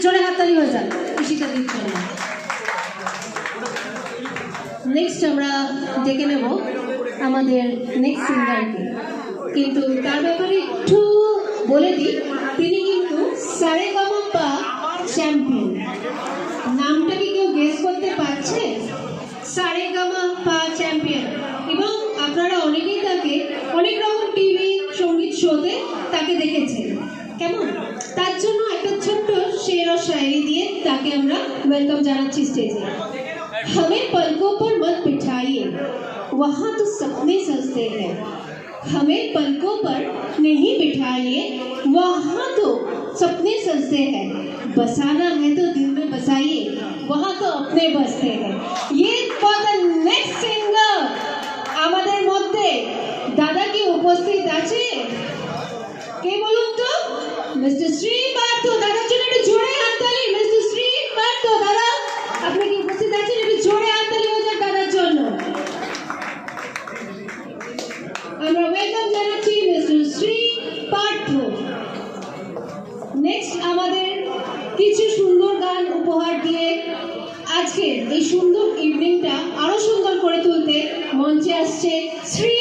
জোরে হাততালি হয়ে যান ঈশিতা দির জন্য। নেক্সট আমরা ডেকে নেব আমাদের নেক্সট সিঙ্গারকে, কিন্তু তার ব্যাপারে একটু বলে দিই, তিনি কিন্তু সারেগামাপা চ্যাম্পিয়ন। নামটা কি কেউ গেস করতে পারছে? সারেগামাপা চ্যাম্পিয়ন। এবং আপনারা অনেকেই তাকে অনেক রকম টিভি সঙ্গীত শোতে তাকে দেখেছেন, কেমন? তার জন্য একটা ছোট্ট শের ও শায়রি দিয়ে তাকে আমরা ওয়েলকাম জানাচ্ছি স্টেজে। हमें पलकों पर मत बिठाइए, वहाँ तो सपने सजते हैं। हमें पलकों पर नहीं बिठाइए, वहाँ तो सपने सजते हैं। बसाना है तो दिल में बसाइए, वहाँ तो अपने बसते हैं। ये फॉर द नेक्स्ट सिंगर আমাদের মধ্যে দাদা কি উপস্থিত আছে? কে বলুন তো? মিস্টার শ্রী পার্থ। দাদার জন্য একটু জোরে হাততালি। মিস্টার শ্রী পার্থ দাদা, আপনি কি উপস্থিত আছেন? একটু জোরে হাততালি হয়ে যাক দাদার জন্য। আমরা ওয়েলকাম জানাচ্ছি মিস্টার শ্রী পার্থ। নেক্সট আমাদের কিছু সুন্দর গান উপহার দিয়ে আজকের এই সুন্দর ইভিনিংটা আরো সুন্দর করে তুলতে মঞ্চে আসছে শ্রী